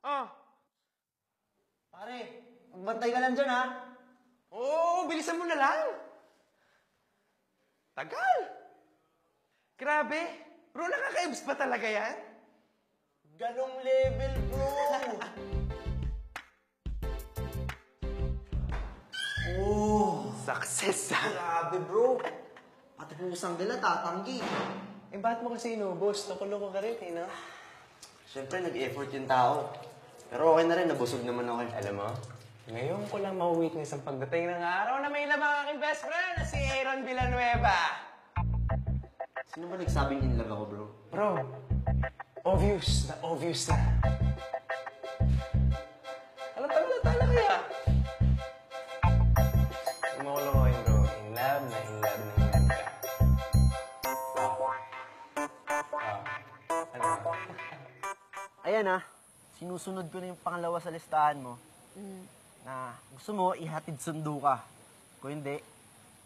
Ah, Pare, magbantay ka lang dyan, ha? oo, bilisan mo na lang. Tagal. Grabe. Bro, nakakaibs ba talaga yan? Ganong level, bro! Oh, Success, ah. grabe, bro. Pati pusang nila tatanggi. Eh, bakit mo kasi inubos? Nakuloko ka rin, eh, no? Siyempre, nag-effort yung tao. Pero okay na rin, nabusog naman ako. Alam mo, ngayon ko lang ma-witness ang pagdating ng araw na may labang aking best friend na si Aaron Villanueva. Sino ba nagsabing in love ako, bro? Bro, obvious na. Halata na kaya. Huwag mo ko lukuhin, bro. In love ka. Ano? Ayan, ha. Sinusunod ko na yung pangalawa sa listahan mo. Na gusto mo, ihatid sundo ka. Kung hindi,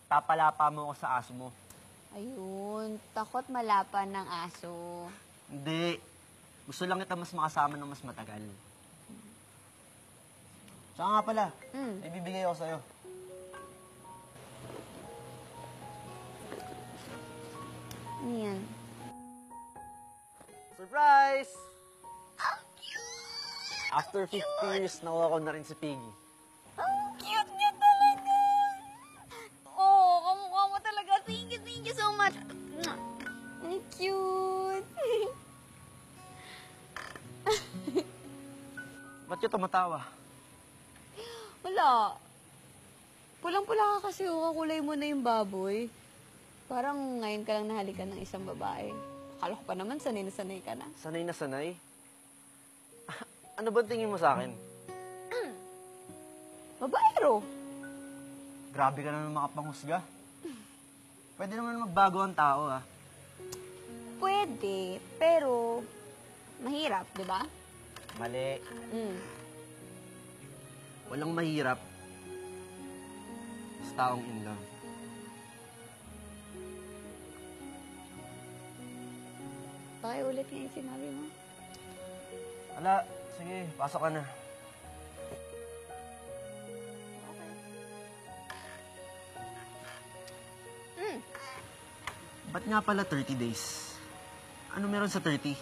papalapa mo ako sa aso mo. Ayun, takot malapan ng aso. Hindi. Gusto lang kita mas makasama ng mas matagal. Tsaka nga pala, may bibigay ako sa'yo. Ano yan? Surprise! After 50 years, nakuha ko na rin si Piggy. Ang cute niya talaga! Oo, kamukha mo talaga. Thank you so much. Ang cute. Ba't ka tumatawa? Wala. Pulang-pula ka kasi kulay mo na yung baboy. Parang ngayon ka lang nahalikan ng isang babae. Akala ko pa naman sanay na sanay ka na. Sanay na sanay? Ano ba tingin mo sa akin? Babaero. Grabe ka naman makapanghusga. Pwede naman magbago ang tao, ha? Pwede, pero mahirap, di ba? Mali. Walang mahirap sa taong in love. Pakiulit nga yung sinabi mo. Wala. Sige, pasok ka na. Ba't nga pala 30 days? Ano meron sa 30?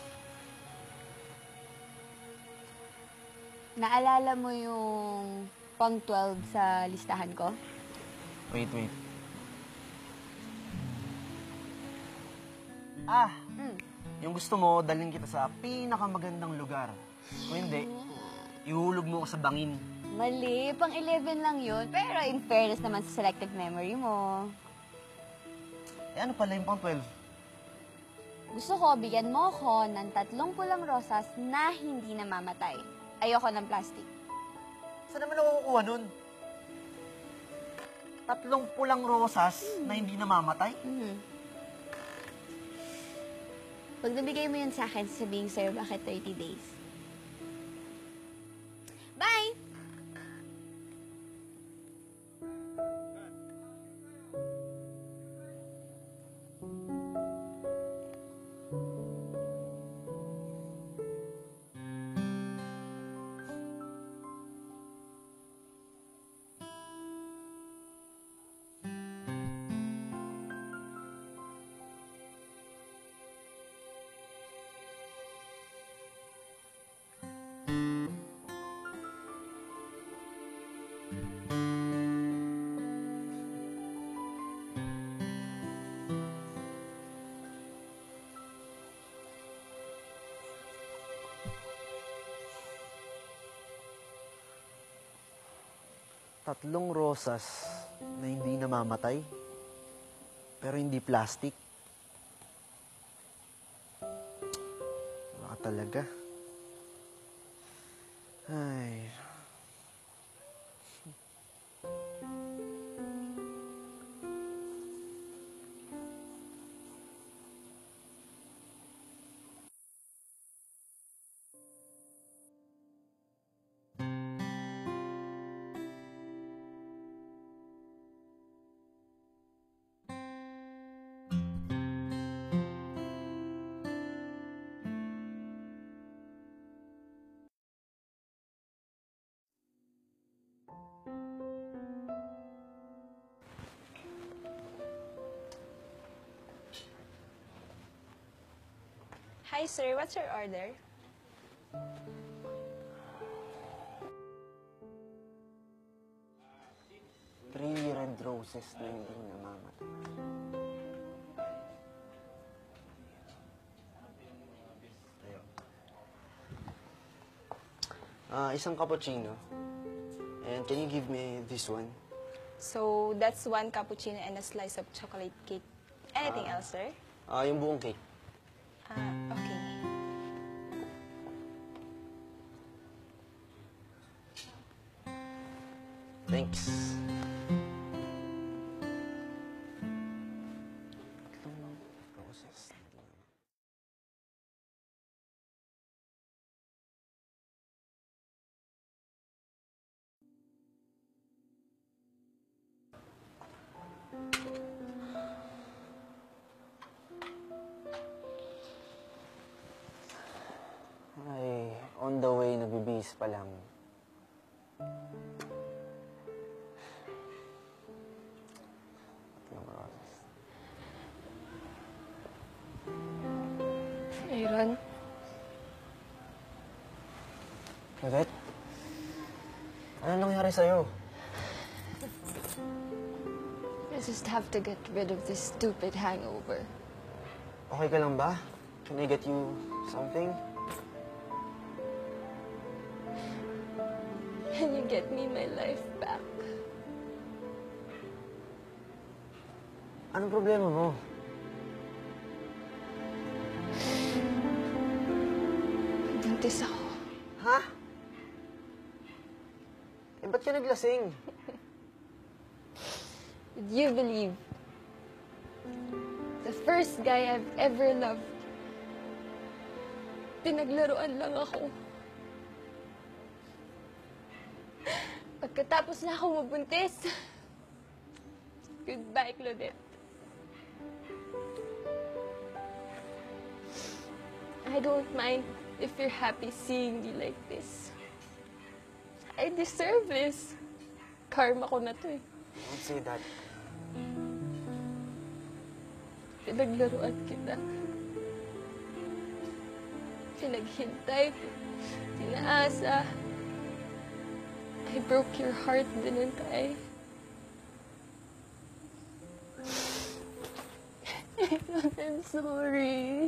Naalala mo yung pang 12 sa listahan ko? Wait. Yung gusto mo, dalhin kita sa pinakamagandang lugar. Kung hindi, ihulog mo ko sa bangin. Mali, pang 11 lang yun. Pero in fairness naman sa selective memory mo. Eh ano pala yung pang 12? Gusto ko, bigyan mo ko ng 3 pulang rosas na hindi namamatay. Ayoko ng plastic. Saan naman ako kukuha nun? 3 pulang rosas na hindi namamatay? Pag nabigay mo yun sa akin, sabihin sa'yo bakit 30 days. Bye! Tatlong rosas na hindi namamatay, pero hindi plastic. Wala ka talaga. Ay... Hi, sir. What's your order? Three red roses na hindi namamatay. Isang cappuccino. And can you give me this one? So, that's one cappuccino and a slice of chocolate cake. Anything else, sir? Yung buong cake. Okay. Thanks. Roses. Ay, on the way, nagbibihis pa lang. Tatlong roses. Aaron, Yvette? Ano nangyari sa'yo? I just have to get rid of this stupid hangover. Okay ka lang ba? Can I get you something? Can you get me my life back? Anong problema mo? Buntis ako. Ha? Eh, ba't ka naglasing? Would you believe? The first guy I've ever loved, pinaglaruan lang ako. Pagkatapos na ako mabuntis, goodbye, Claudette. I don't mind if you're happy seeing me like this. I deserve this. Karma ko na to eh. Don't say that. Pinaglaruan kita. Pinaghintay. Tinaasa. I broke your heart, didn't I? I'm sorry.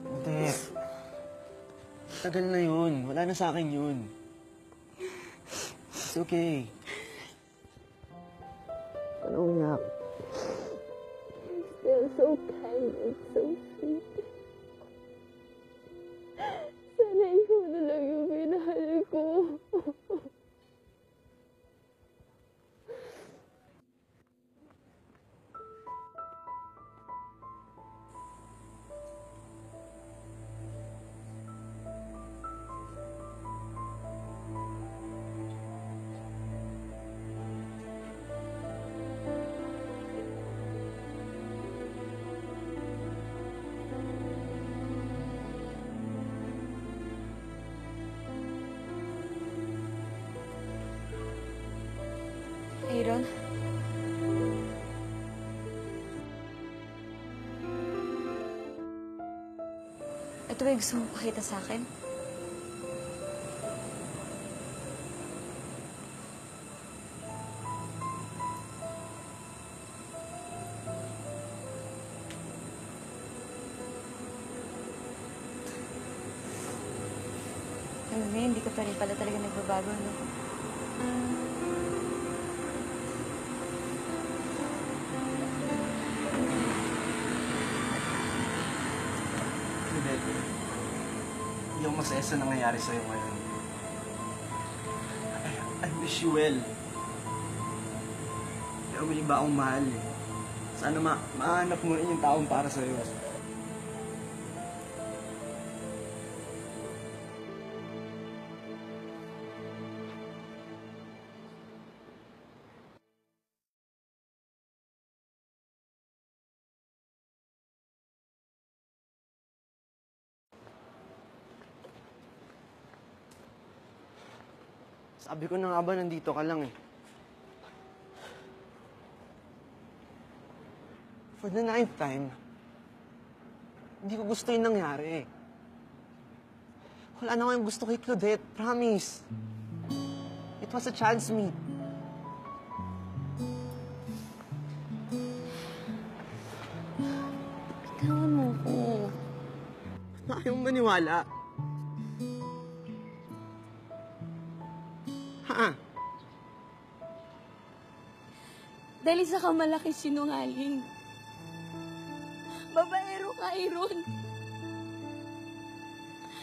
Hindi. Tagal na yun. Wala na sa akin yun. It's okay. Ano umiyak? Still so kind and so sweet. Sana ikaw na lang yung minahal ko. Aaron? Ito ba yung gusto mong pakita sa akin? Alam mo, hindi ka pa rin pala talaga nagbabago, no? Yvette, hindi ako masaya sa nangyayari sa'yo ngayon. I wish you well. Pero may iba akong mahal. Sana mahanap mo rin yung taong para sa'yo. Sabi ko na nga ba, nandito ka lang eh. For the 9th time, hindi ko gusto yung nangyari. Wala na akong gusto kay Claudette, promise. It was a chance meet. Bitawan mo ko. Ayaw mong maniwala. Ha? Dahil isa ka malaki sinungaling. Babaero ka, Aaron.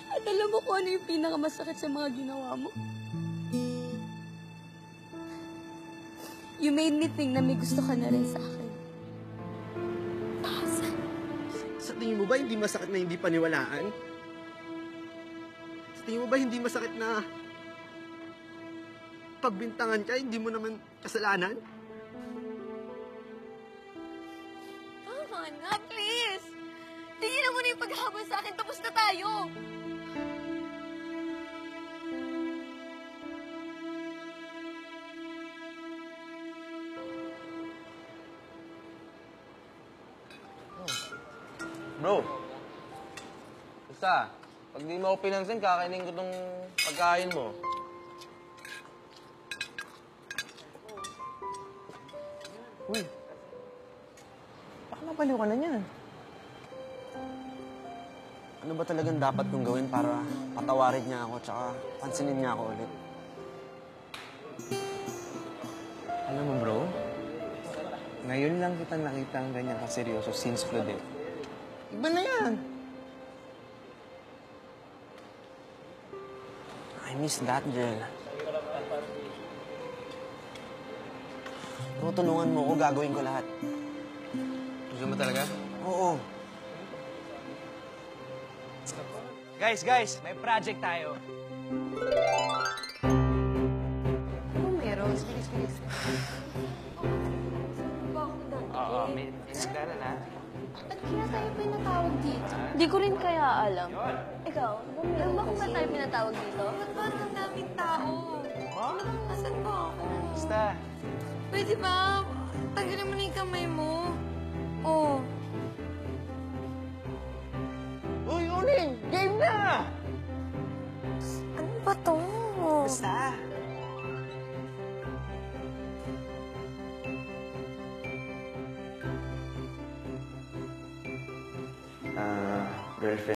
At alam mo kung ano yung pinakamasakit sa mga ginawa mo? You made me think na may gusto ka na rin sa akin. Sa tingin mo ba hindi masakit na hindi paniwalaan? Sa tingin mo ba hindi masakit na pagbintangan ka, hindi mo naman kasalanan? Tama na, please! Tigilan mo na yung paghahabol sa akin, tapos na tayo! Bro, basta, pag di mo ako pinansin, kakainin ko tong pagkain mo. Uy, baka mabaliw ka na niyan. Ano ba talagang dapat kong gawin para patawarin niya ako tsaka pansinin niya ako ulit? Alam mo, bro, ngayon lang kita nakita ang ganyan kaseryoso since Claudette. Iba na yan. I miss that girl. Tutulungan mo ko, gagawin ko lahat. Gusto mo talaga? Oo. Guys, may project tayo. Ano meron? Bilis. Oo, may nagdala na. Ba't kaya tayo pinatawag dito? Hindi ko rin kaya alam. Ikaw, alam mo kung ba't tayo pinatawag dito? Ba't parang ang daming tao? Ano bang nasan ba ako? Basta, Pwede ba? Tagalin mo na yung kamay mo. Oh. uy, uling! Game na! Ano ba to? Basta. Girlfriend.